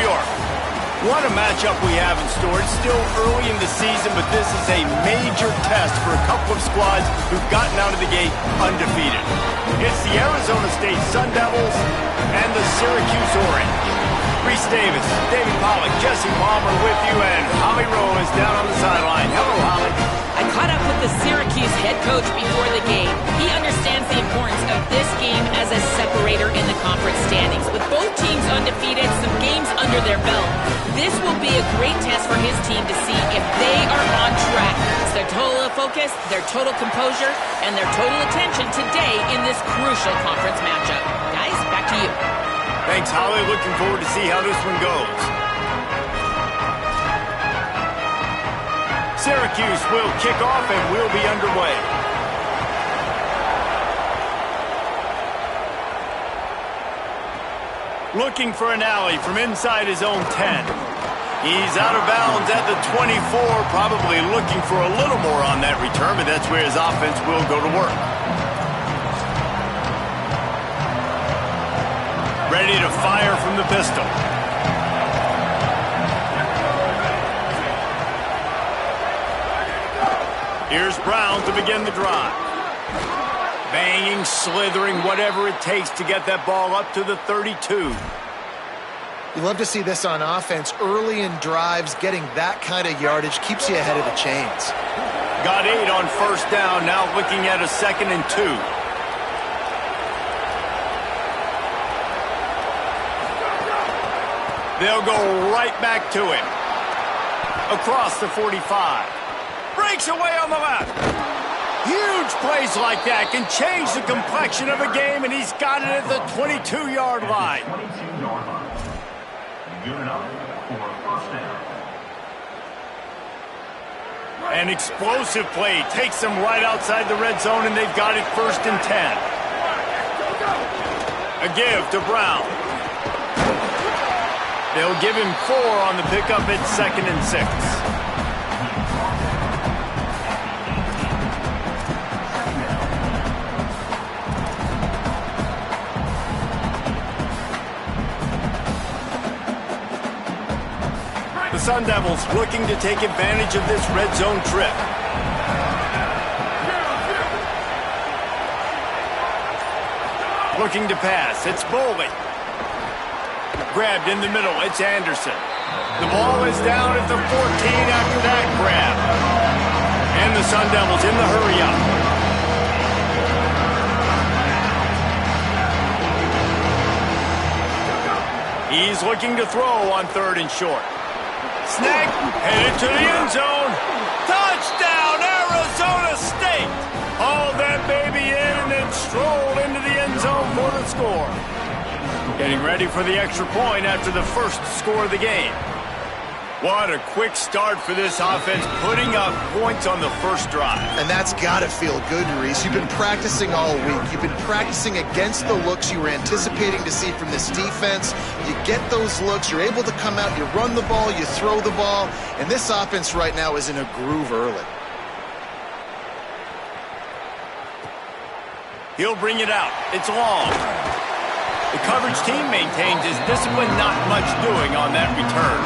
York. What a matchup we have in store. It's still early in the season, but this is a major test for a couple of squads who've gotten out of the gate undefeated. It's the Arizona State Sun Devils and the Syracuse Orange. Reese Davis, David Pollack, Jesse Palmer with you, and Holly Rowe is down on the sideline. Hello, Holly. I caught up with the Syracuse head coach before the game. He understands the importance of this game as a separator in the conference standings. With both teams undefeated, some games under their belt, this will be a great test for his team to see if they are on track. It's their total focus, their total composure, and their total attention today in this crucial conference matchup. Guys, back to you. Thanks, Holly. Looking forward to see how this one goes. Syracuse will kick off and we'll be underway. Looking for an alley from inside his own 10. He's out of bounds at the 24, probably looking for a little more on that return, but that's where his offense will go to work. Ready to fire from the pistol. Here's Brown to begin the drive. Banging, slithering, whatever it takes to get that ball up to the 32. You love to see this on offense. Early in drives, getting that kind of yardage keeps you ahead of the chains. Got 8 on first down, now looking at a 2nd and 2. They'll go right back to him. Across the 45. Breaks away on the left. Huge plays like that can change the complexion of a game, and he's got it at the 22-yard line. An explosive play takes them right outside the red zone, and they've got it 1st and 10. A give to Brown. They'll give him 4 on the pickup at 2nd and 6. The Sun Devils looking to take advantage of this red zone trip. Looking to pass. It's Boley. Grabbed in the middle. It's Anderson. The ball is down at the 14 after that grab. And the Sun Devils in the hurry-up. He's looking to throw on 3rd and short. Snag, headed to the end zone. Touchdown, Arizona State! Hauled that baby in and then strolled into the end zone for the score. Getting ready for the extra point after the first score of the game. What a quick start for this offense, putting up points on the first drive. And that's got to feel good, Reese. You've been practicing all week. You've been practicing against the looks you were anticipating to see from this defense. You get those looks, you're able to come out, you run the ball, you throw the ball, and this offense right now is in a groove early. He'll bring it out. It's long. The coverage team maintains his discipline, not much doing on that return.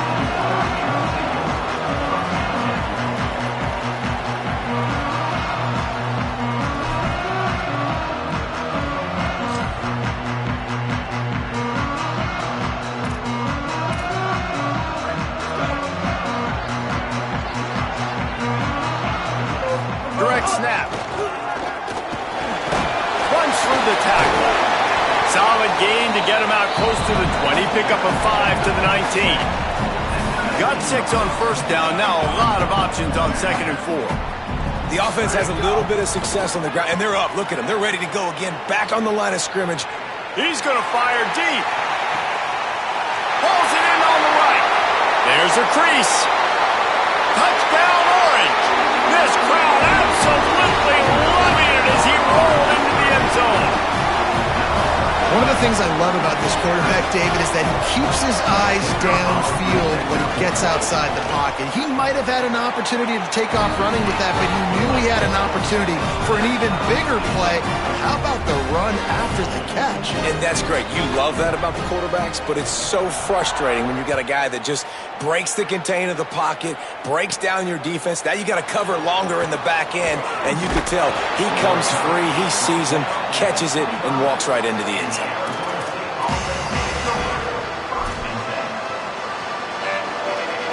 Direct snap. Runs through the tackle. Solid gain to get him out close to the 20. Pick up a 5 to the 19. Got 6 on first down. Now a lot of options on 2nd and 4. The offense has a little bit of success on the ground, and they're up. Look at them. They're ready to go again. Back on the line of scrimmage. He's going to fire deep. Pulls it in on the right. There's a crease. Touchdown, Orange. This crowd absolutely loving it as he rolled into the end zone. One of the things I love about this quarterback, David, is that he keeps his eyes downfield when he gets outside the pocket. He might have had an opportunity to take off running with that, but he knew he had an opportunity for an even bigger play. How about the run after the catch? And that's great. You love that about the quarterbacks, but it's so frustrating when you got a guy that just breaks the contain of the pocket, breaks down your defense. Now you got to cover longer in the back end, and you can tell he comes free, he sees him, catches it, and walks right into the end zone.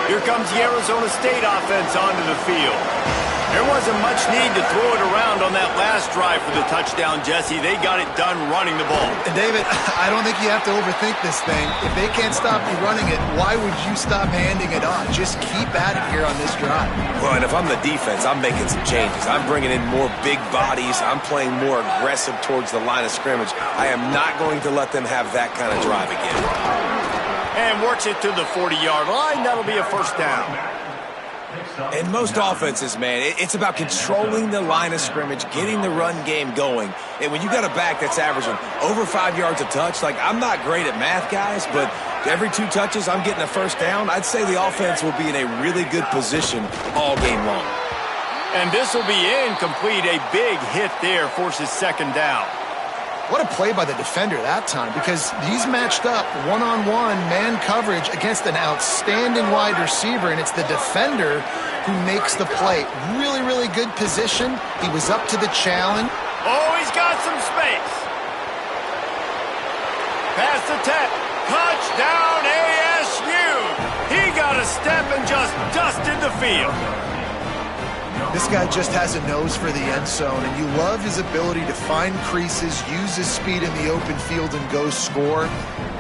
Here comes the Arizona State offense onto the field. There wasn't much need to throw it around on that last drive for the touchdown, Jesse. They got it done running the ball. And David, I don't think you have to overthink this thing. If they can't stop you running it, why would you stop handing it on? Just keep at it here on this drive. Well, and if I'm the defense, I'm making some changes. I'm bringing in more big bodies. I'm playing more aggressive towards the line of scrimmage. I am not going to let them have that kind of drive again. And works it to the 40-yard line. That'll be a first down. In most offenses, man, it's about controlling the line of scrimmage, getting the run game going. And when you got a back that's averaging over 5 yards a touch, like, I'm not great at math, guys, but every 2 touches, I'm getting a first down. I'd say the offense will be in a really good position all game long. And this will be incomplete. A big hit there forces second down. What a play by the defender that time, because he's matched up one-on-one man coverage against an outstanding wide receiver, and it's the defender who makes the play. Really, really good position. He was up to the challenge. Oh, he's got some space. Pass the 10. Touchdown ASU. He got a step and just dusted the field. This guy just has a nose for the end zone, and you love his ability to find creases, use his speed in the open field, and go score.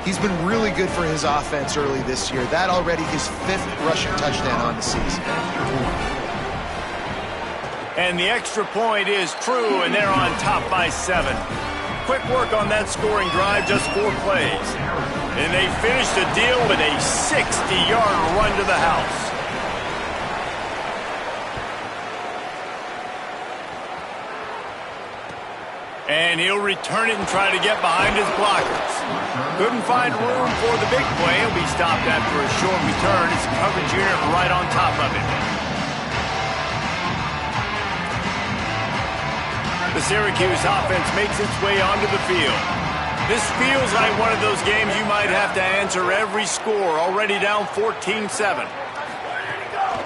He's been really good for his offense early this year. That already his 5th rushing touchdown on the season. And the extra point is true, and they're on top by 7. Quick work on that scoring drive, just 4 plays. And they finish the deal with a 60-yard run to the house. And he'll return it and try to get behind his blockers. Couldn't find room for the big play. He'll be stopped after a short return. His coverage unit right on top of it. The Syracuse offense makes its way onto the field. This feels like one of those games you might have to answer every score. Already down 14-7.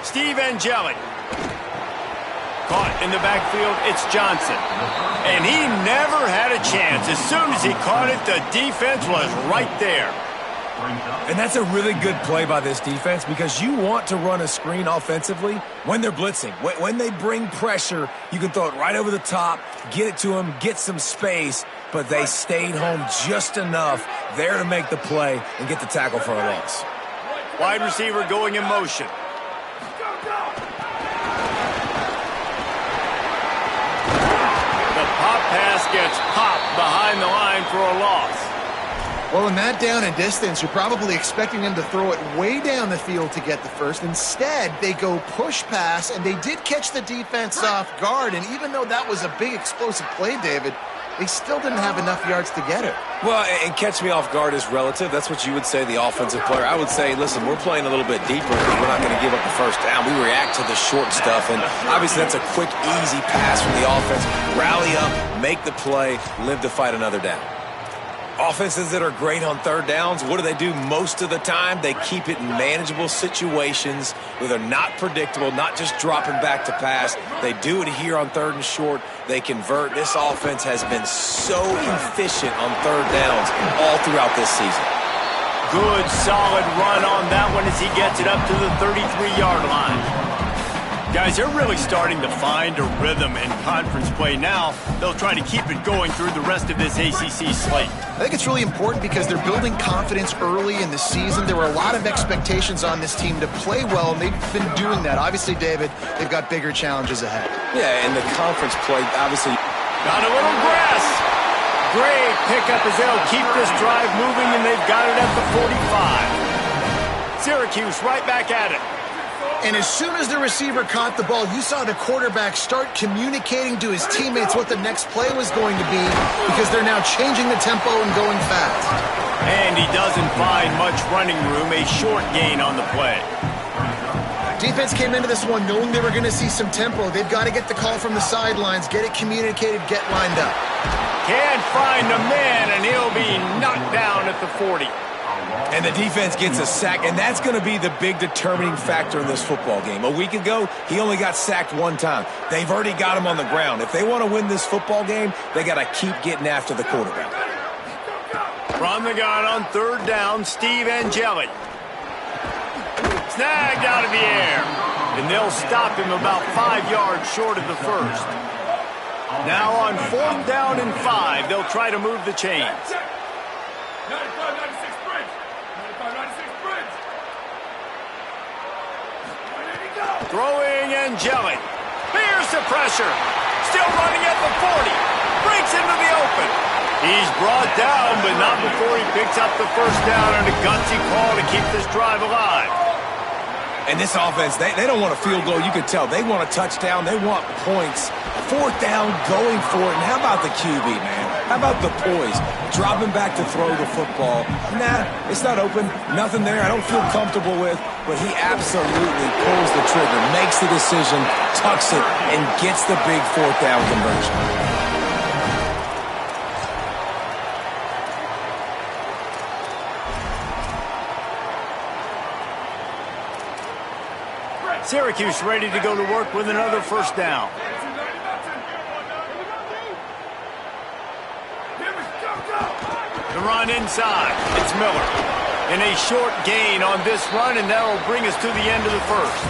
Steve Angeli. Caught in the backfield, it's Johnson. And he never had a chance. As soon as he caught it, the defense was right there. And that's a really good play by this defense, because you want to run a screen offensively when they're blitzing. When they bring pressure, you can throw it right over the top, get it to them, get some space, but they stayed home just enough there to make the play and get the tackle for a loss. Wide receiver going in motion. Pass gets popped behind the line for a loss. Well, in that down and distance, you're probably expecting them to throw it way down the field to get the first. Instead, they go push pass, and they did catch the defense off guard. And even though that was a big explosive play, David, they still didn't have enough yards to get it. Well, and catch me off guard is relative. That's what you would say, the offensive player. I would say, listen, we're playing a little bit deeper because we're not going to give up the first down. We react to the short stuff, and obviously that's a quick, easy pass from the offense. Rally up, make the play, live to fight another down. Offenses that are great on third downs, what do? Most of the time, they keep it in manageable situations where they're not predictable, not just dropping back to pass. They do it here on third and short. They convert. This offense has been so efficient on third downs all throughout this season. Good, solid run on that one as he gets it up to the 33-yard line. Guys, they're really starting to find a rhythm in conference play now. They'll try to keep it going through the rest of this ACC slate. I think it's really important because they're building confidence early in the season. There were a lot of expectations on this team to play well, and they've been doing that. Obviously, David, they've got bigger challenges ahead. Yeah, and the conference play, obviously. Got a little grass. Great pickup as they'll keep this drive moving, and they've got it at the 45. Syracuse right back at it. And as soon as the receiver caught the ball, you saw the quarterback start communicating to his teammates what the next play was going to be because they're now changing the tempo and going fast. And he doesn't find much running room, a short gain on the play. Defense came into this one knowing they were going to see some tempo. They've got to get the call from the sidelines, get it communicated, get lined up. Can't find a man, and he'll be knocked down at the 40. And the defense gets a sack, and that's going to be the big determining factor in this football game. A week ago, he only got sacked one time. They've already got him on the ground. If they want to win this football game, they got to keep getting after the quarterback. From the gun on third down, Steve Angeli. Snagged out of the air. And they'll stop him about 5 yards short of the first. Now on fourth down and 5, they'll try to move the chains. Throwing Angeli. Here's the pressure. Still running at the 40. Breaks into the open. He's brought down, but not before he picks up the first down and a gutsy call to keep this drive alive. And this offense, they don't want a field goal. You can tell. They want a touchdown. They want points. Fourth down, going for it. And how about the QB, man? How about the poise? Dropping back to throw the football. Nah, it's not open. Nothing there I don't feel comfortable with. But he absolutely pulls the trigger, makes the decision, tucks it, and gets the big fourth down conversion. Syracuse ready to go to work with another first down. The run inside. It's Miller. And a short gain on this run, and that'll bring us to the end of the first.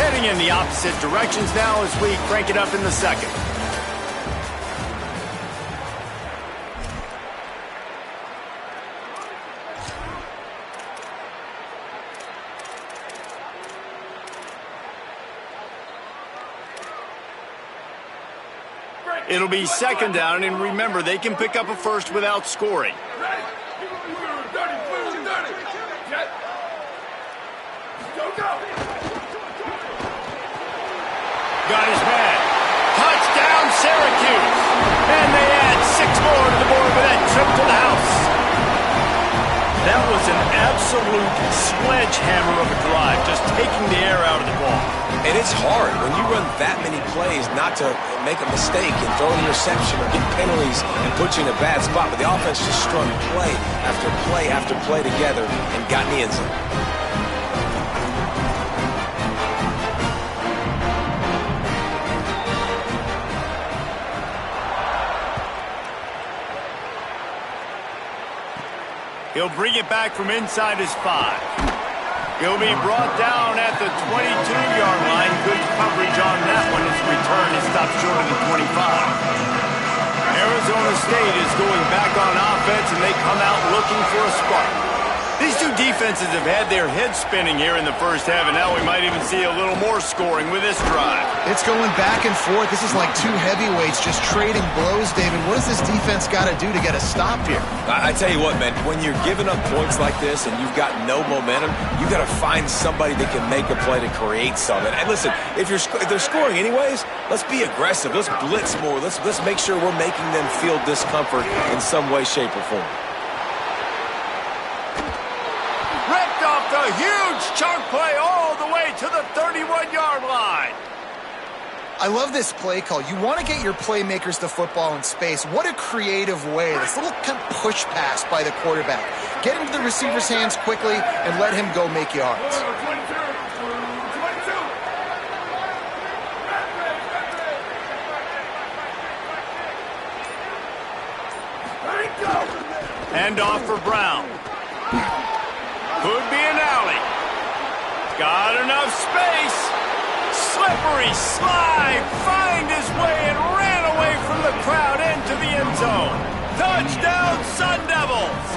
Heading in the opposite directions now as we crank it up in the second. It'll be second down, and remember, they can pick up a first without scoring. Got his man. Touchdown, Syracuse. And they add 6 more to the board with that trip to the house. That was an absolute sledgehammer of a drive, just taking the air out of the ball. And it's hard when you run that many plays not to make a mistake and throw an interception or get penalties and put you in a bad spot. But the offense just strung play after play after play together and got in the end zone. He'll bring it back from inside his 5. He'll be brought down at the 22-yard line. Good coverage on that one. His return is stopped short of the 25. Arizona State is going back on offense, and they come out looking for a spark. These two defenses have had their heads spinning here in the first half, and now we might even see a little more scoring with this drive. It's going back and forth. This is like two heavyweights just trading blows, David. What does this defense got to do to get a stop here? I tell you what, man, when you're giving up points like this and you've got no momentum, you got to find somebody that can make a play to create something. And listen, if they're scoring anyways, let's be aggressive. Let's blitz more. Let's make sure we're making them feel discomfort in some way, shape, or form. Ripped off the huge chunk play all the way to the 31-yard line. I love this play call. You want to get your playmakers the football in space. What a creative way. This little kind of push pass by the quarterback. Get into the receiver's hands quickly and let him go make yards. Hand off for Brown. Could be an alley. Got enough space. Slippery slide. Find his way and ran away from the crowd into the end zone. Touchdown, Sun Devils.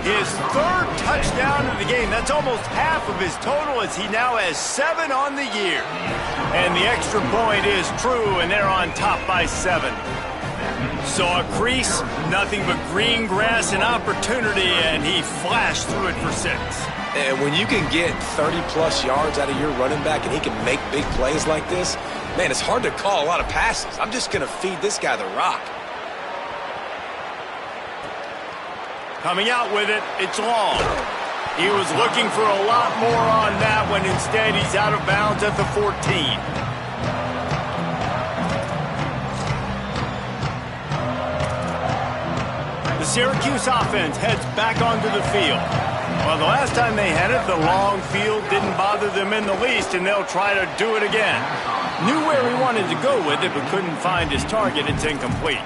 His third touchdown of the game. That's almost half of his total as he now has 7 on the year. And the extra point is true, and they're on top by 7. Saw a crease, nothing but green grass and opportunity, and he flashed through it for 6. And when you can get 30-plus yards out of your running back and he can make big plays like this, man, it's hard to call a lot of passes. I'm just going to feed this guy the rock. Coming out with it, it's long. He was looking for a lot more on that when instead he's out of bounds at the 14. The Syracuse offense heads back onto the field. Well, the last time they had it, the long field didn't bother them in the least, and they'll try to do it again. Knew where he wanted to go with it, but couldn't find his target. It's incomplete.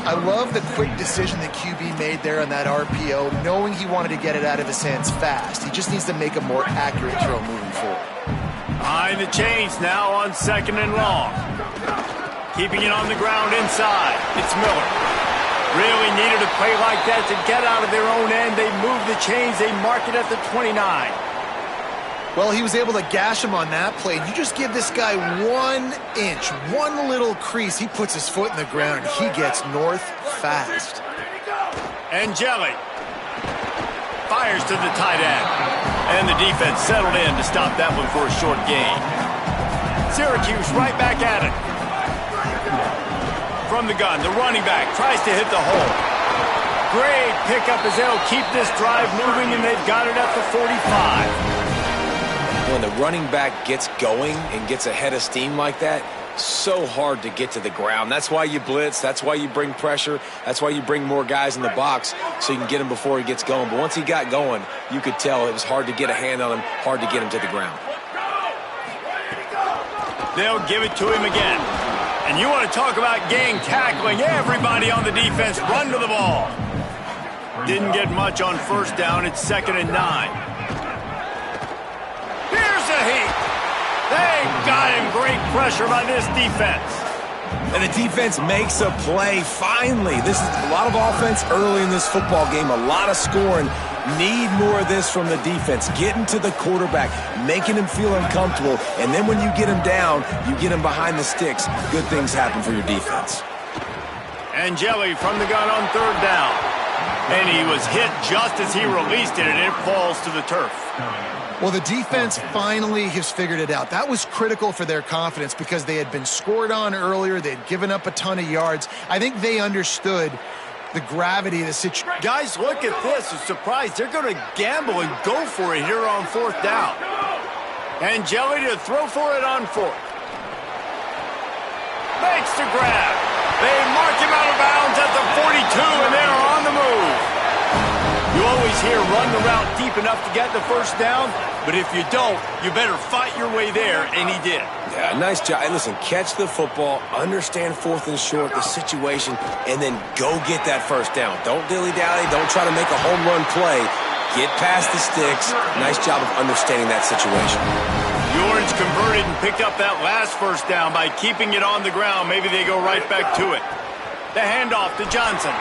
I love the quick decision that QB made there on that RPO, knowing he wanted to get it out of his hands fast. He just needs to make a more accurate throw moving forward. Behind the chains now on 2nd and long. Keeping it on the ground inside. It's Miller. Really needed a play like that to get out of their own end. They move the chains. They mark it at the 29. Well, he was able to gash him on that play. You just give this guy 1 inch, one little crease. He puts his foot in the ground, and he gets north fast. Angeli fires to the tight end. And the defense settled in to stop that one for a short gain. Syracuse right back at it. From the gun, the running back tries to hit the hole. Great pickup as they'll keep this drive moving, and they've got it at the 45. When the running back gets going and gets ahead of steam like that, so hard to get to the ground. That's why you blitz. That's why you bring pressure. That's why you bring more guys in the box so you can get him before he gets going. But once he got going, you could tell it was hard to get a hand on him, hard to get him to the ground. They'll give it to him again. And you want to talk about gang tackling. Everybody on the defense run to the ball. Didn't get much on 1st down. It's 2nd and 9. Here's a heat. They got him. Great pressure by this defense. And the defense makes a play finally. This is a lot of offense early in this football game, a lot of scoring. Need more of this from the defense. Getting to the quarterback, making him feel uncomfortable, and then when you get him down, you get him behind the sticks. Good things happen for your defense. Angeli from the gun on 3rd down. And he was hit just as he released it, and it falls to the turf. Well, the defense finally has figured it out. That was critical for their confidence because they had been scored on earlier. They had given up a ton of yards. I think they understood the gravity of the situation. Guys, look at this. I'm surprised. They're going to gamble and go for it here on 4th down. Angeli to throw for it on 4th. Makes the grab. They mark him out of bounds at the 42, and they're on the move. You always hear run the route deep enough to get the 1st down, but if you don't, you better fight your way there, and he did. Yeah, nice job. Hey, listen, catch the football, understand 4th and short, the situation, and then go get that 1st down. Don't dilly-dally. Don't try to make a home run play. Get past the sticks. Nice job of understanding that situation. The Orange converted and picked up that last 1st down by keeping it on the ground. Maybe they go right back to it. The handoff to Johnson.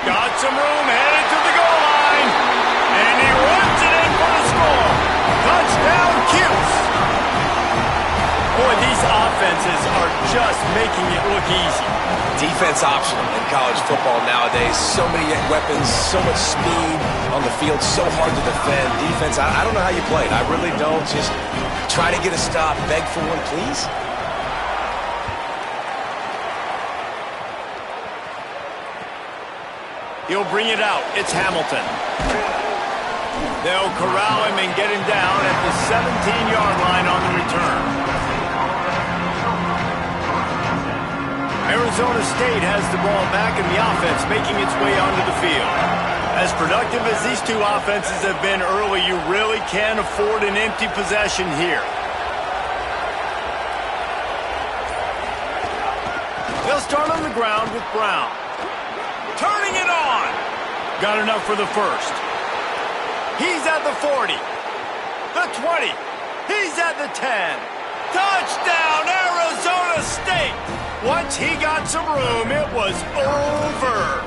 Got some room, headed to the goal line. And he runs it in for the score. Touchdown, Cuse. Boy, these offenses are just making it look easy. Defense optional in college football nowadays. So many weapons, so much speed on the field, so hard to defend. Defense, I don't know how you play it. I really don't. Just try to get a stop, beg for one, please. He'll bring it out. It's Hamilton. They'll corral him and get him down at the 17-yard line on the return. Arizona State has the ball back in the offense, making its way onto the field. As productive as these two offenses have been early, you really can't afford an empty possession here. They'll start on the ground with Brown. Turning it on. Got enough for the 1st. He's at the 40. The 20. He's at the 10. Touchdown, Arizona State. Once he got some room, it was over.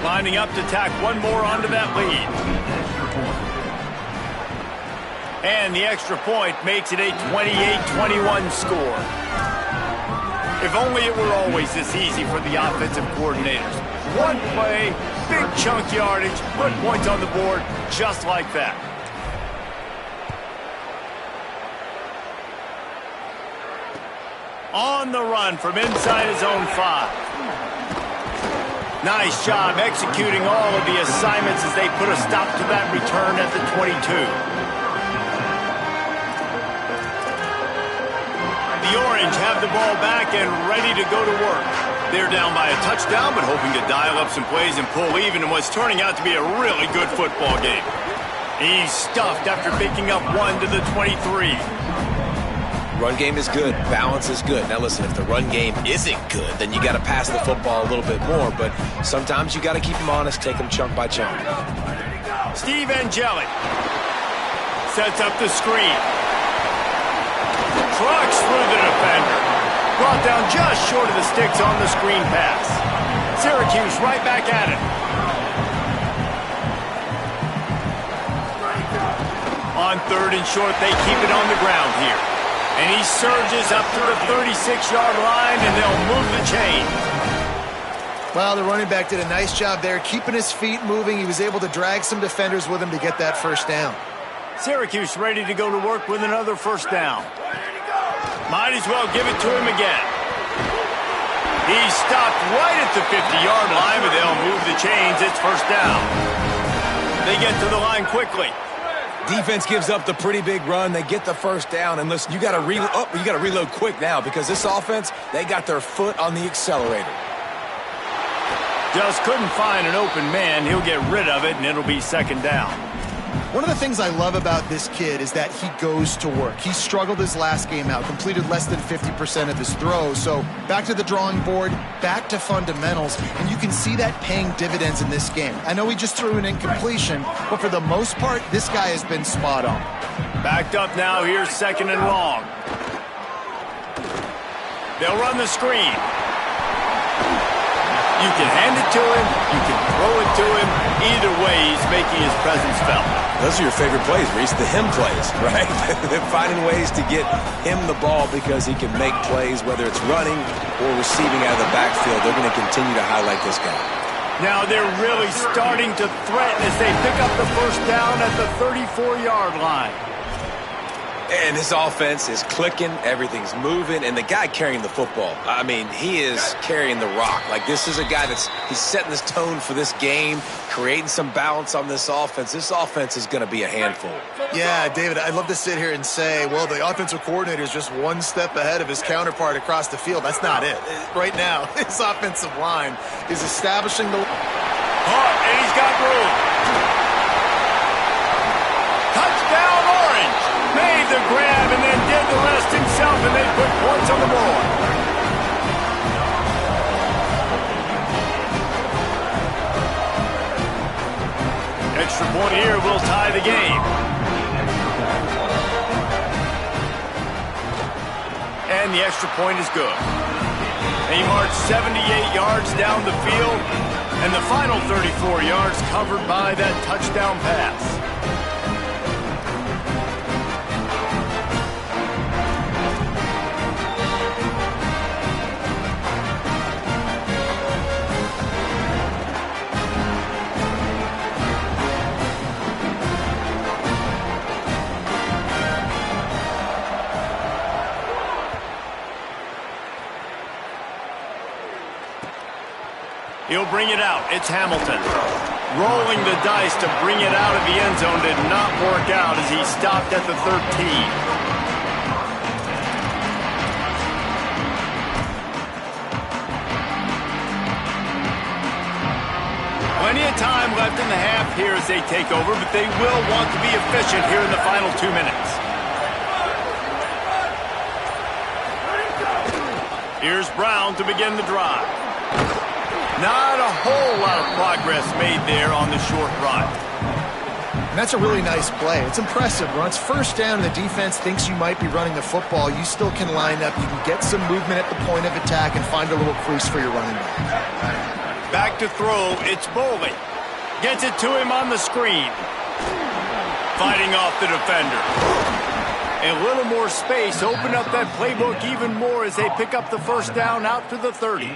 Lining up to tack one more onto that lead. And the extra point makes it a 28-21 score. If only it were always this easy for the offensive coordinators. One play, big chunk yardage, put points on the board just like that. On the run from inside his own 5. Nice job executing all of the assignments as they put a stop to that return at the 22. The Orange have the ball back and ready to go to work. They're down by a touchdown, but hoping to dial up some plays and pull even in what's turning out to be a really good football game. He's stuffed after picking up 1 to the 23. Run game is good. Balance is good. Now listen, if the run game isn't good, then you got to pass the football a little bit more. But sometimes you got to keep them honest, take them chunk by chunk. Steve Angeli sets up the screen. Trucks through the defender. Brought down just short of the sticks on the screen pass. Syracuse right back at it. On 3rd and short, they keep it on the ground here. And he surges up to the 36-yard line, and they'll move the chain. Well, the running back did a nice job there, keeping his feet moving. He was able to drag some defenders with him to get that first down. Syracuse ready to go to work with another first down. Might as well give it to him again. He's stopped right at the 50-yard line, but they'll move the chains. It's first down. They get to the line quickly. Defense gives up the pretty big run. They get the first down. And listen, you got to reload quick now because this offense, they got their foot on the accelerator. Just couldn't find an open man. He'll get rid of it, and it'll be second down. One of the things I love about this kid is that he goes to work. He struggled his last game out, completed less than 50% of his throws. So back to the drawing board, back to fundamentals, and you can see that paying dividends in this game. I know he just threw an incompletion, but for the most part, this guy has been spot on. Backed up now, here's 2nd and long. They'll run the screen. You can hand it to him, you can throw it to him. Either way, he's making his presence felt. Those are your favorite plays, Reese, the him plays, right? They're finding ways to get him the ball because he can make plays, whether it's running or receiving out of the backfield. They're going to continue to highlight this guy. Now they're really starting to threaten as they pick up the first down at the 34-yard line. And his offense is clicking, everything's moving, and the guy carrying the football, I mean, he is carrying the rock. Like, this is a guy he's setting this tone for this game, creating some balance on this offense. This offense is going to be a handful. Yeah, David, I'd love to sit here and say, well, the offensive coordinator is just one step ahead of his counterpart across the field. That's not it. Right now, his offensive line is establishing the... And he's got room. Touchdown, Orange. Made the grab and then did the rest himself, and they put points on the board. Extra point here will tie the game. And the extra point is good. They march 78 yards down the field, and the final 34 yards covered by that touchdown pass. He'll bring it out. It's Hamilton. Rolling the dice to bring it out of the end zone did not work out as he stopped at the 13. Plenty of time left in the half here as they take over, but they will want to be efficient here in the final 2 minutes. Here's Brown to begin the drive. Not a whole lot of progress made there on the short run. And that's a really nice play. It's impressive. When it's first down and the defense thinks you might be running the football, you still can line up. You can get some movement at the point of attack and find a little crease for your running back. Back to throw, it's Bowling. Gets it to him on the screen. Fighting off the defender. A little more space, open up that playbook even more as they pick up the first down out to the 30.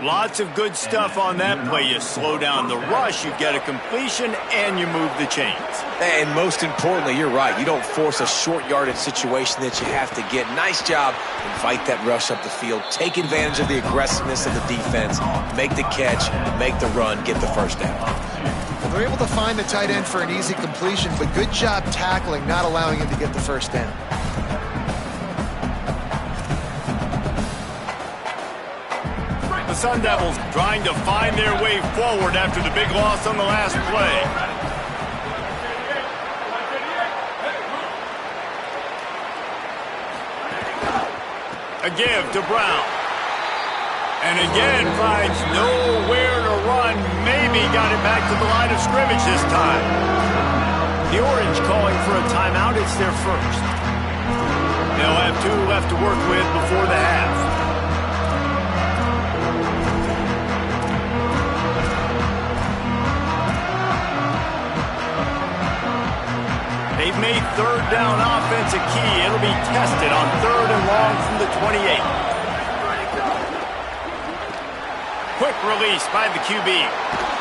Lots of good stuff on that play. You slow down the rush, you get a completion, and you move the chains. And most importantly, you're right. You don't force a short yardage situation that you have to get. Nice job. Invite that rush up the field. Take advantage of the aggressiveness of the defense. Make the catch, make the run, get the first down. Well, they're able to find the tight end for an easy completion, but good job tackling, not allowing him to get the first down. The Sun Devils trying to find their way forward after the big loss on the last play. A give to Brown. And again finds nowhere to run. Maybe got it back to the line of scrimmage this time. The Orange calling for a timeout. It's their first. They'll have 2 left to work with before the half. They've made third down offense a key. It'll be tested on 3rd and long from the 28. Quick release by the QB.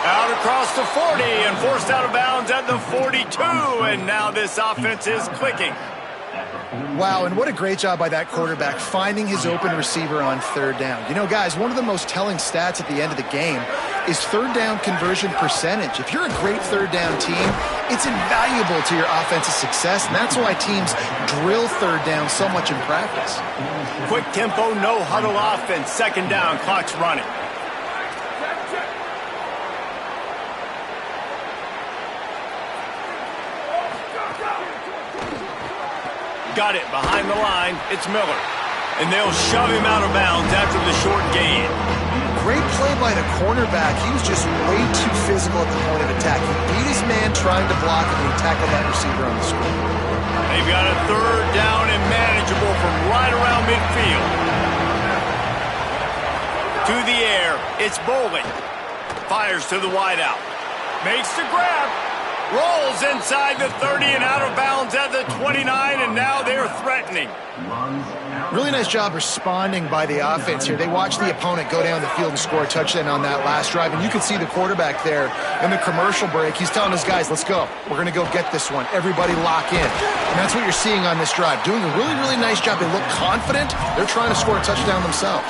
Out across the 40 and forced out of bounds at the 42. And now this offense is clicking. Wow, and what a great job by that quarterback finding his open receiver on 3rd down. You know, guys, one of the most telling stats at the end of the game is 3rd down conversion percentage. If you're a great 3rd down team, it's invaluable to your offensive success, and that's why teams drill 3rd down so much in practice. Quick tempo, no huddle offense. 2nd down, clock's running. Got it behind the line. It's Miller. And they'll shove him out of bounds after the short gain. Great play by the cornerback. He was just way too physical at the point of attack. He beat his man trying to block him, and he tackled that receiver on the screen. They've got a 3rd down and manageable from right around midfield. To the air. It's Bowling. Fires to the wideout. Makes the grab. Rolls inside the 30 and out of bounds at the 29, and now they're threatening. Really nice job responding by the offense here. They watched the opponent go down the field and score a touchdown on that last drive, and you can see the quarterback there in the commercial break. He's telling his guys, let's go. We're going to go get this one. Everybody lock in. And that's what you're seeing on this drive. Doing a really, really nice job. They look confident. They're trying to score a touchdown themselves.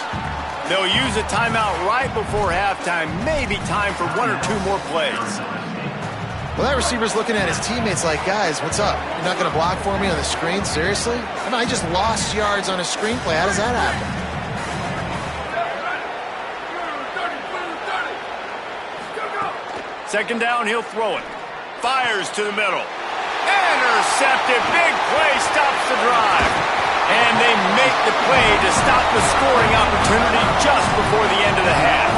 They'll use a timeout right before halftime. Maybe time for 1 or 2 more plays. Well, that receiver's looking at his teammates like, guys, what's up? You're not going to block for me on the screen? Seriously? I mean, I just lost yards on a screenplay. How does that happen? Second down, he'll throw it. Fires to the middle. Intercepted. Big play stops the drive. And they make the play to stop the scoring opportunity just before the end of the half.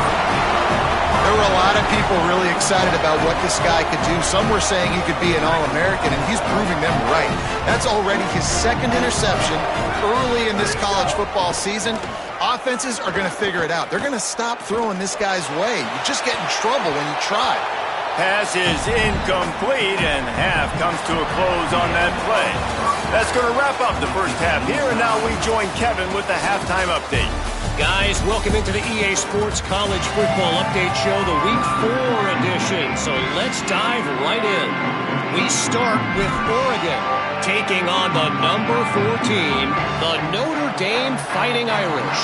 There were a lot of people really excited about what this guy could do. Some were saying he could be an All-American, and he's proving them right. That's already his 2nd interception early in this college football season. Offenses are going to figure it out. They're going to stop throwing this guy's way. You just get in trouble when you try. Pass is incomplete, and half comes to a close on that play. That's going to wrap up the first half here, and now we join Kevin with the halftime update. Guys, welcome into the EA Sports College Football Update Show, the Week 4 edition. So let's dive right in. We start with Oregon taking on the number 4 team, the Notre Dame Fighting Irish.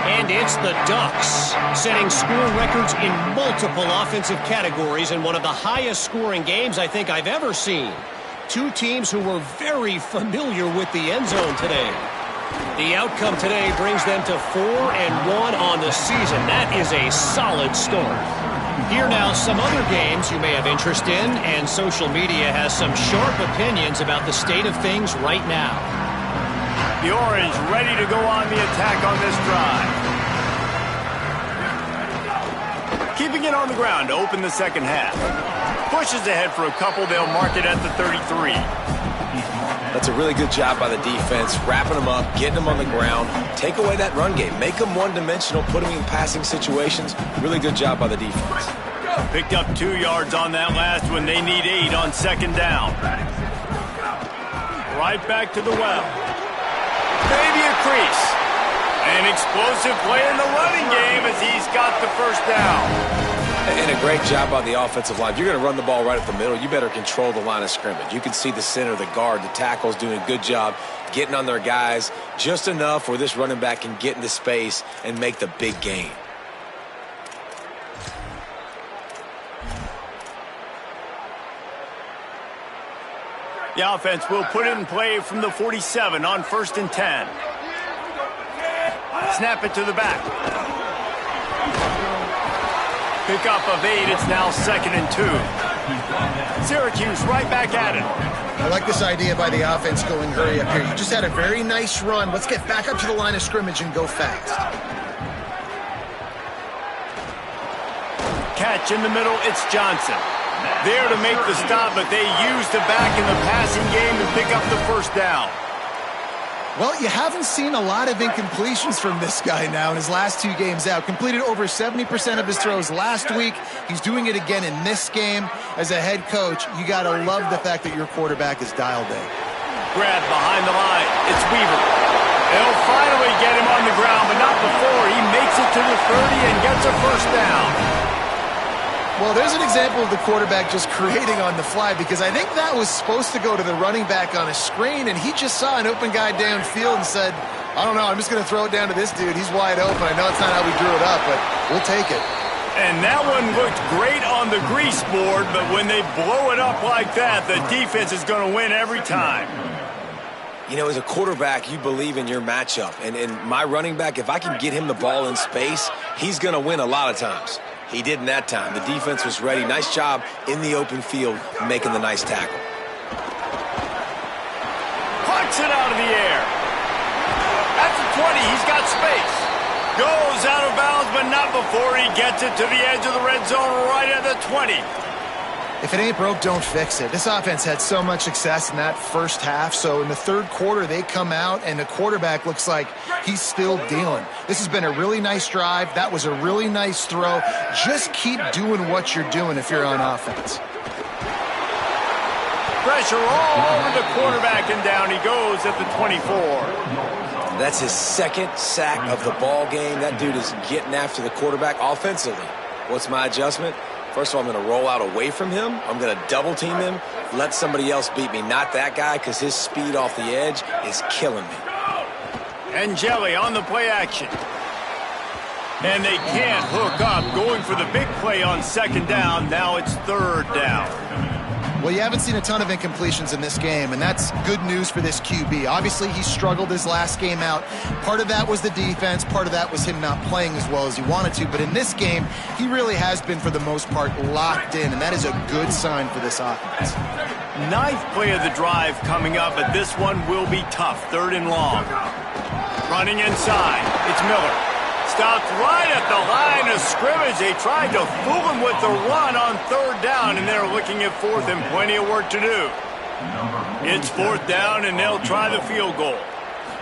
And it's the Ducks, setting score records in multiple offensive categories in one of the highest scoring games I think I've ever seen. 2 teams who were very familiar with the end zone today. The outcome today brings them to 4-1 on the season. That is a solid start. Here now some other games you may have interest in, and social media has some sharp opinions about the state of things right now. The Orange ready to go on the attack on this drive. Keeping it on the ground to open the second half. Pushes ahead for a couple. They'll mark it at the 33. That's a really good job by the defense, wrapping them up, getting them on the ground, take away that run game, make them one-dimensional, put them in passing situations. Really good job by the defense. Picked up 2 yards on that last one. They need 8 on second down. Right back to the well. Maybe a crease. An explosive play in the running game as he's got the first down. And a great job by the offensive line. If you're going to run the ball right up the middle, you better control the line of scrimmage. You can see the center, the guard, the tackles doing a good job getting on their guys just enough where this running back can get into space and make the big gain. The offense will put it in play from the 47 on 1st and 10. Snap it to the back. Pickup of 8. It's now 2nd and 2. Syracuse right back at it. I like this idea by the offense going hurry up here. You just had a very nice run. Let's get back up to the line of scrimmage and go fast. Catch in the middle. It's Johnson. There to make the stop, but they used the back in the passing game to pick up the first down. Well, you haven't seen a lot of incompletions from this guy now in his last 2 games out. Completed over 70% of his throws last week. He's doing it again in this game. As a head coach, you got to love the fact that your quarterback is dialed in. Grab behind the line. It's Weaver. They'll finally get him on the ground, but not before he makes it to the 30 and gets a first down. Well, there's an example of the quarterback just creating on the fly, because I think that was supposed to go to the running back on a screen, and he just saw an open guy downfield and said, I don't know, I'm just going to throw it down to this dude. He's wide open. I know it's not how we drew it up, but we'll take it. And that one looked great on the grease board, but when they blow it up like that, the defense is going to win every time. You know, as a quarterback, you believe in your matchup. And my running back, if I can get him the ball in space, he's going to win a lot of times. He didn't that time. The defense was ready. Nice job in the open field making the nice tackle. Pucks it out of the air. At the 20, he's got space. Goes out of bounds, but not before he gets it to the edge of the red zone right at the 20. If it ain't broke, don't fix it. This offense had so much success in that first half, so in the third quarter they come out and the quarterback looks like he's still dealing. This has been a really nice drive. That was a really nice throw. Just keep doing what you're doing if you're on offense. Pressure all over the quarterback, and down he goes at the 24. That's his 2nd sack of the ball game. That dude is getting after the quarterback offensively. What's my adjustment? First of all, I'm going to roll out away from him. I'm going to double team him, let somebody else beat me. Not that guy, because his speed off the edge is killing me. And Jelly on the play action. And they can't hook up, going for the big play on 2nd down. Now it's 3rd down. Well, you haven't seen a ton of incompletions in this game, and that's good news for this QB. Obviously, he struggled his last game out. Part of that was the defense. Part of that was him not playing as well as he wanted to. But in this game, he really has been, for the most part, locked in, and that is a good sign for this offense. 9th play of the drive coming up, but this one will be tough. 3rd and long. Running inside. It's Miller. Stopped right at the line of scrimmage. They tried to fool him with the run on 3rd down, and they're looking at 4th and plenty of work to do. It's 4th down, and they'll try the field goal.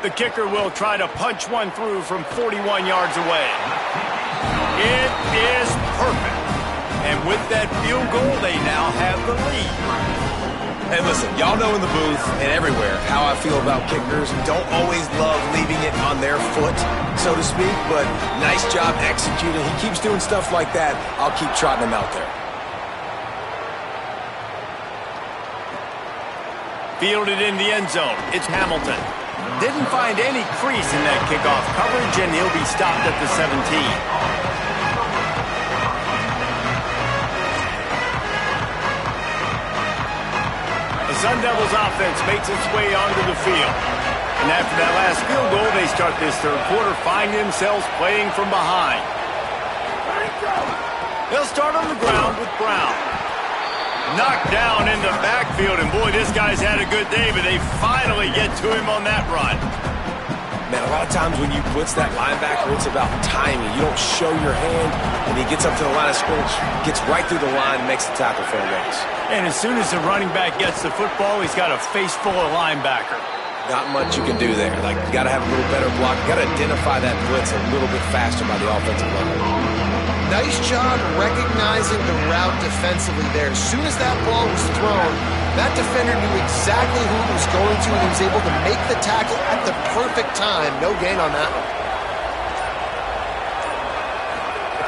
The kicker will try to punch one through from 41 yards away. It is perfect. And with that field goal, they now have the lead. Hey, listen, y'all know in the booth and everywhere how I feel about kickers. Don't always love leaving it on their foot, so to speak, but nice job executing. He keeps doing stuff like that. I'll keep trotting him out there. Fielded in the end zone. It's Hamilton. Didn't find any crease in that kickoff coverage, and he'll be stopped at the 17. Sun Devils offense makes its way onto the field. And after that last field goal, they start this third quarter, finding themselves playing from behind. They'll start on the ground with Brown. Knocked down in the backfield, and boy, this guy's had a good day, but they finally get to him on that run. Man, a lot of times when you blitz that linebacker, it's about timing. You don't show your hand, and he gets up to the line of scrimmage, gets right through the line, and makes the tackle for a loss. And as soon as the running back gets the football, he's got a face full of linebacker. Not much you can do there. Like, you got to have a little better block. You got to identify that blitz a little bit faster by the offensive line. Nice job recognizing the route defensively there. As soon as that ball was thrown, that defender knew exactly who he was going to, and he was able to make the tackle at the perfect time. No gain on that one.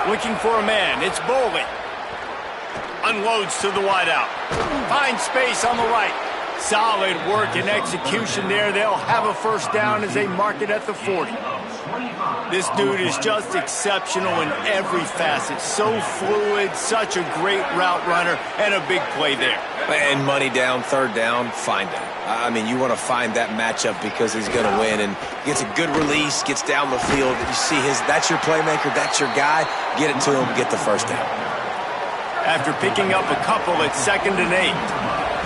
Looking for a man. It's Bowling. Unloads to the wideout. Finds space on the right. Solid work and execution there. They'll have a first down as they mark it at the 40. This dude is just exceptional in every facet. So fluid, such a great route runner, and a big play there. And money down, third down, find him. I mean, you want to find that matchup because he's going to win, and gets a good release, gets down the field. You see that's your playmaker, that's your guy. Get it to him, get the first down. After picking up a couple, it's 2nd and 8.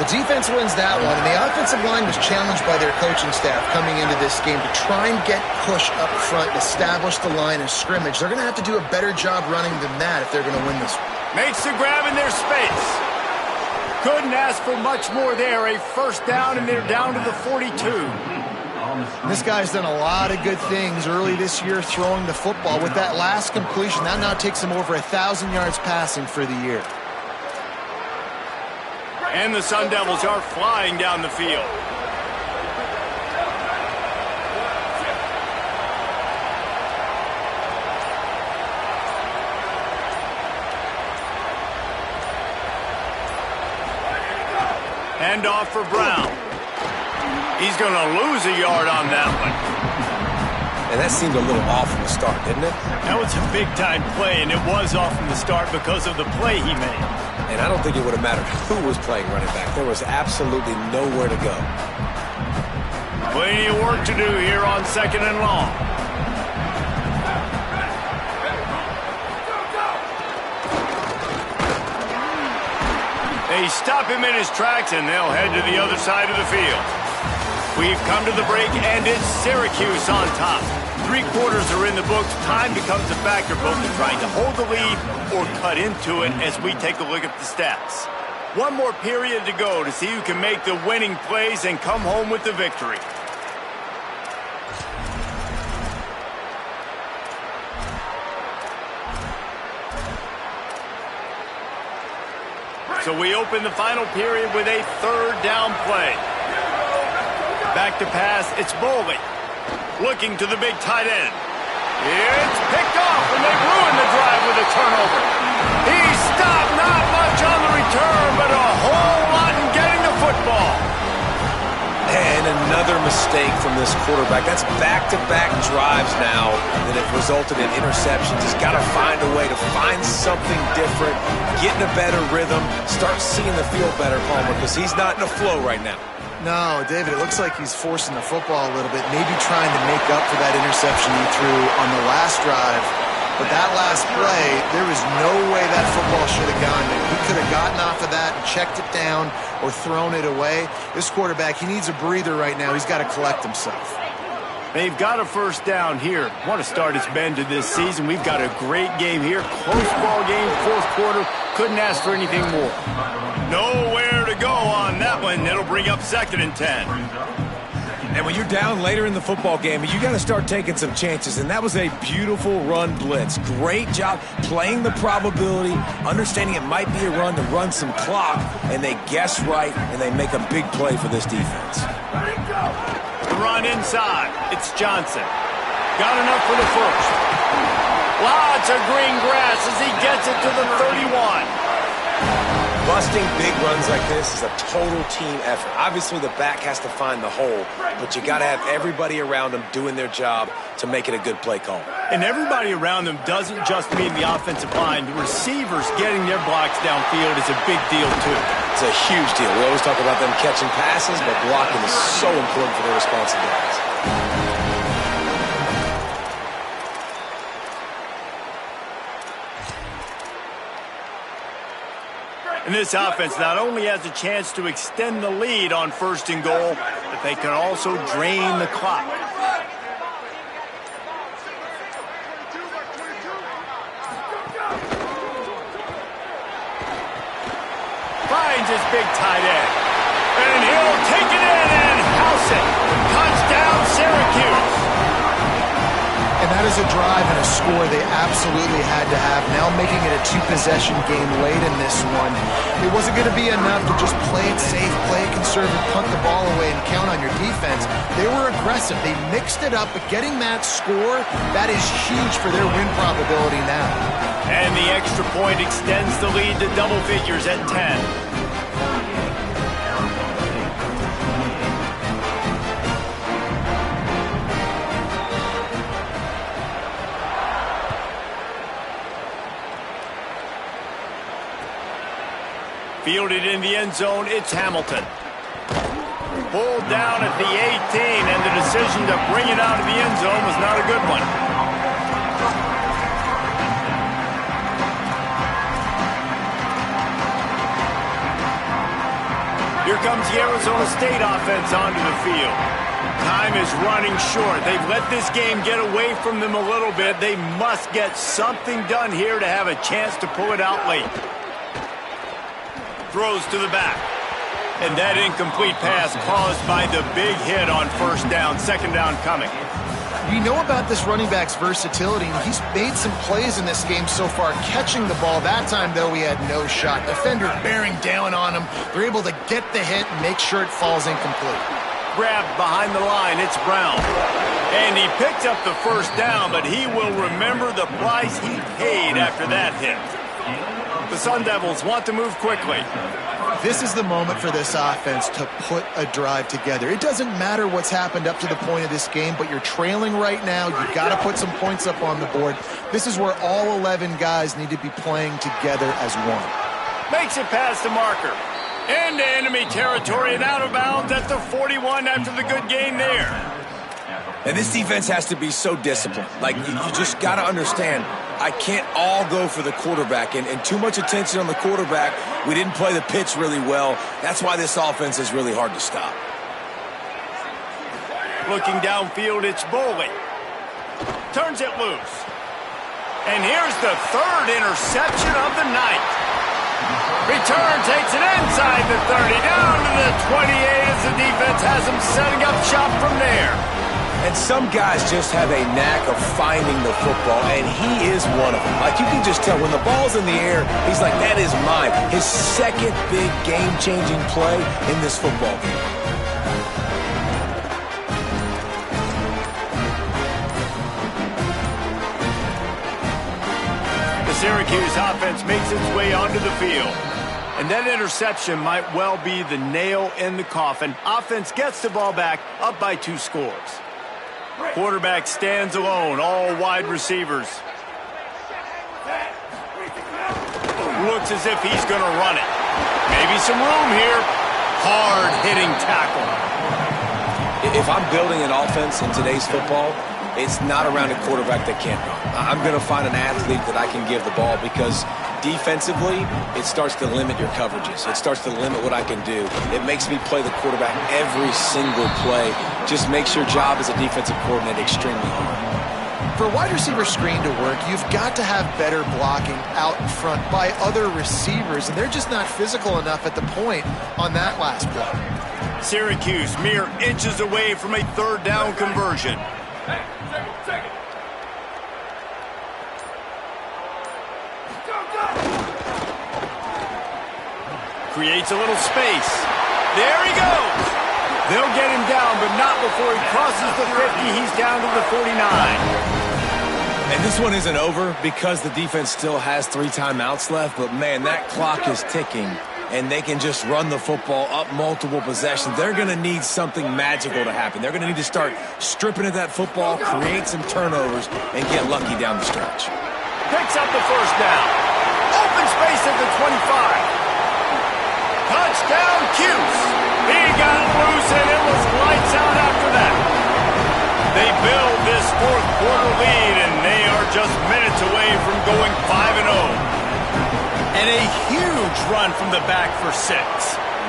The defense wins that one, and the offensive line was challenged by their coaching staff coming into this game to try and get push up front, establish the line of scrimmage. They're going to have to do a better job running than that if they're going to win this one. Makes the grab in their space. Couldn't ask for much more there. A first down, and they're down to the 42. This guy's done a lot of good things early this year throwing the football. With that last completion, that now takes him over 1,000 yards passing for the year. And the Sun Devils are flying down the field. Hand off for Brown. He's going to lose a yard on that one. And that seemed a little off from the start, didn't it? That was a big-time play, and it was off from the start because of the play he made. And I don't think it would have mattered who was playing running back. There was absolutely nowhere to go. Plenty of work to do here on 2nd and long. They stop him in his tracks, and they'll head to the other side of the field. We've come to the break, and it's Syracuse on top. 3 quarters are in the books. Time becomes a factor, both in trying to hold the lead or cut into it as we take a look at the stats. One more period to go to see who can make the winning plays and come home with the victory. So we open the final period with a 3rd down play. Back to pass, it's Bowling. Looking to the big tight end. It's picked off, and they ruined the drive with a turnover. He stopped, not much on the return, but a whole lot in getting the football. And another mistake from this quarterback. That's back-to-back drives now that have resulted in interceptions. He's got to find a way to find something different, get in a better rhythm, start seeing the field better, Palmer, because he's not in a flow right now. No, David, it looks like he's forcing the football a little bit, maybe trying to make up for that interception he threw on the last drive. But that last play, there was no way that football should have gone there. He could have gotten off of that and checked it down or thrown it away. This quarterback, he needs a breather right now. He's got to collect himself. They've got a first down here. Want to start its bend to this season. We've got a great game here. Close ball game, 4th quarter. Couldn't ask for anything more. Nowhere to go on that one. It'll bring up 2nd and 10. And when you're down later in the football game, you got to start taking some chances. And that was a beautiful run blitz. Great job playing the probability, understanding it might be a run to run some clock, and they guess right, and they make a big play for this defense. The run inside. It's Johnson. Got enough for the first. Lots of green grass as he gets it to the 31. Busting big runs like this is a total team effort. Obviously, the back has to find the hole, but you got to have everybody around them doing their job to make it a good play call. And everybody around them doesn't just mean the offensive line. The receivers getting their blocks downfield is a big deal, too. It's a huge deal. We always talk about them catching passes, but blocking is so important for their responsibilities. And this offense not only has a chance to extend the lead on 1st and goal, but they can also drain the clock. Finds his big tight end. And he'll take it in and house it. Touchdown, Syracuse. And that is a drive and a score they absolutely had to have. Now making it a 2-possession game late in this one. It wasn't going to be enough to just play it safe, play it conservative, punt the ball away, and count on your defense. They were aggressive. They mixed it up, but getting that score, that is huge for their win probability now. And the extra point extends the lead to double figures at 10. Fielded in the end zone, it's Hamilton. Pulled down at the 18, and the decision to bring it out of the end zone was not a good one. Here comes the Arizona State offense onto the field. Time is running short. They've let this game get away from them a little bit. They must get something done here to have a chance to pull it out late. Throws to the back. And that incomplete pass caused by the big hit on first down. Second down coming. We know about this running back's versatility, and he's made some plays in this game so far, catching the ball. That time, though, he had no shot. Defender bearing down on him. They're able to get the hit and make sure it falls incomplete. Grabbed behind the line, it's Brown. And he picked up the first down, but he will remember the price he paid after that hit. The Sun Devils want to move quickly. This is the moment for this offense to put a drive together. It doesn't matter what's happened up to the point of this game, but you're trailing right now. You've got to put some points up on the board. This is where all 11 guys need to be playing together as one. Makes it past the marker. Into enemy territory and out of bounds at the 41 after the good gain there. And this defense has to be so disciplined. Like, you just got to understand, I can't all go for the quarterback. And too much attention on the quarterback. We didn't play the pitch really well. That's why this offense is really hard to stop. Looking downfield, it's Boley. Turns it loose. And here's the third interception of the night. Return takes it inside the 30, down to the 28 as the defense has him setting up shop from there. And some guys just have a knack of finding the football, and he is one of them. Like, you can just tell when the ball's in the air, he's like, that is mine. His second big game-changing play in this football game. The Syracuse offense makes its way onto the field. And that interception might well be the nail in the coffin. Offense gets the ball back, up by 2 scores. Quarterback stands alone, all wide receivers. Looks as if he's going to run it. Maybe some room here. Hard-hitting tackle. If I'm building an offense in today's football, it's not around a quarterback that can't run. I'm going to find an athlete that I can give the ball because defensively, it starts to limit your coverages. It starts to limit what I can do. It makes me play the quarterback every single play. Just makes your job as a defensive coordinator extremely hard. For a wide receiver screen to work, you've got to have better blocking out in front by other receivers, and they're just not physical enough at the point on that last play. Syracuse mere inches away from a third down conversion. Creates a little space. There he goes. They'll get him down, but not before he crosses the 50. He's down to the 49. And this one isn't over because the defense still has 3 timeouts left, but man, that clock is ticking, and they can just run the football up multiple possessions. They're going to need something magical to happen. They're going to need to start stripping at that football, create some turnovers, and get lucky down the stretch. Picks up the first down. Open space at the 25. Touchdown, Cuse. He got loose, and it was lights out after that. They build this fourth quarter lead, and they are just minutes away from going 5-0. And a huge run from the back for 6.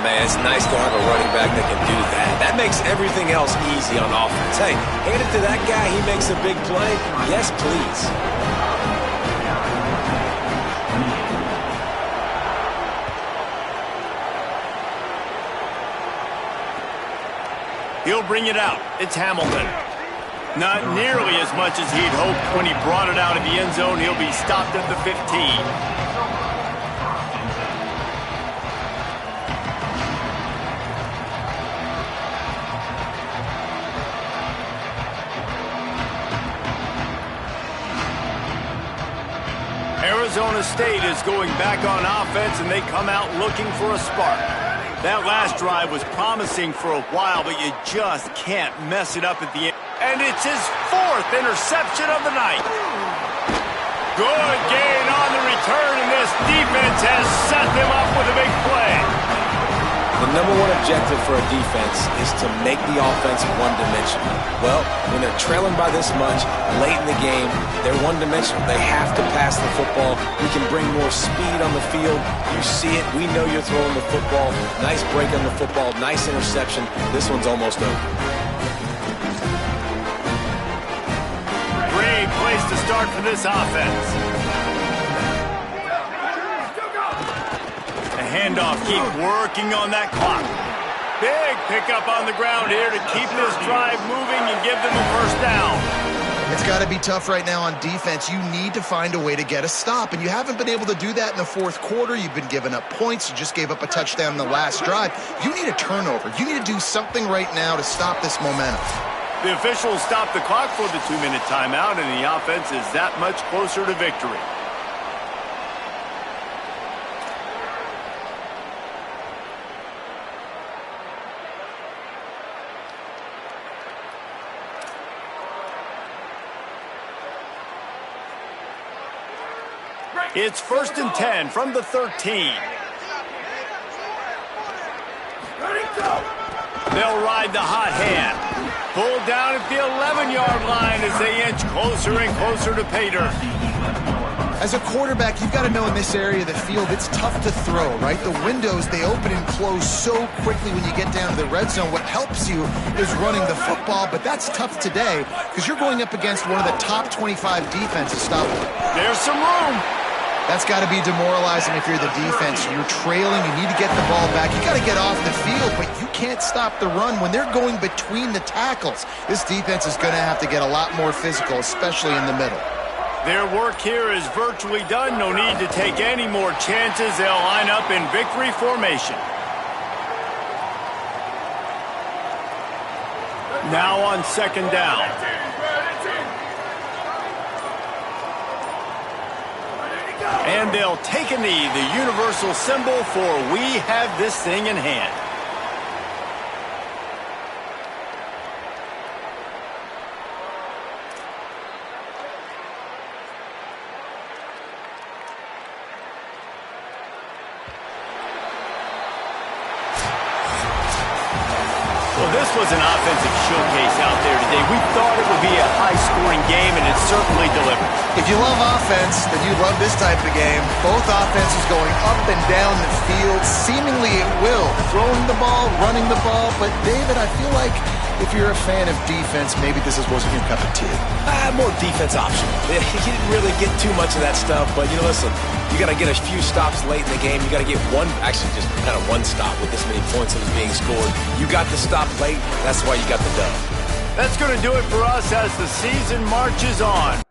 Man, it's nice to have a running back that can do that. That makes everything else easy on offense. Hey, hand it to that guy, he makes a big play. Yes, please. He'll bring it out. It's Hamilton. Not nearly as much as he'd hoped when he brought it out of the end zone. He'll be stopped at the 15. Arizona State is going back on offense, and they come out looking for a spark. That last drive was promising for a while, but you just can't mess it up at the end. And it's his 4th interception of the night. Good gain on the return, and this defense has set them up with a big play. The number one objective for a defense is to make the offense one-dimensional. Well, when they're trailing by this much late in the game, they're one-dimensional. They have to pass the football. We can bring more speed on the field. You see it. We know you're throwing the football. Nice break on the football. Nice interception. This one's almost over. Great place to start for this offense. Handoff, keep working on that clock. Big pickup on the ground here to keep this drive moving and give them a first down. It's got to be tough right now on defense. You need to find a way to get a stop, and you haven't been able to do that in the 4th quarter. You've been giving up points. You just gave up a touchdown in the last drive. You need a turnover. You need to do something right now to stop this momentum. The officials stopped the clock for the 2-minute timeout, and the offense is that much closer to victory. It's 1st and 10 from the 13. They'll ride the hot hand. Pulled down at the 11-yard line as they inch closer and closer to pay dirt. As a quarterback, you've got to know in this area of the field, it's tough to throw, right? The windows, they open and close so quickly when you get down to the red zone. What helps you is running the football, but that's tough today because you're going up against one of the top 25 defenses. Stop it. There's some room. That's got to be demoralizing if you're the defense. You're trailing. You need to get the ball back. You got to get off the field, but you can't stop the run when they're going between the tackles. This defense is going to have to get a lot more physical, especially in the middle. Their work here is virtually done. No need to take any more chances. They'll line up in victory formation. Now on 2nd down. And they'll take a knee, the universal symbol for we have this thing in hand. Well, this was an offensive showcase out there today. We thought it would be a high-scoring game, and it certainly delivered. If you love offense, then you love this type of game. Both offenses going up and down the field, seemingly at will, throwing the ball, running the ball. But, David, I feel like if you're a fan of defense, maybe this wasn't your cup of tea. More defense optional. He didn't really get too much of that stuff, but, listen, you got to get a few stops late in the game. You got to get just kind of one stop with this many points that was being scored. You got the stop late. That's why you got the dub. That's going to do it for us as the season marches on.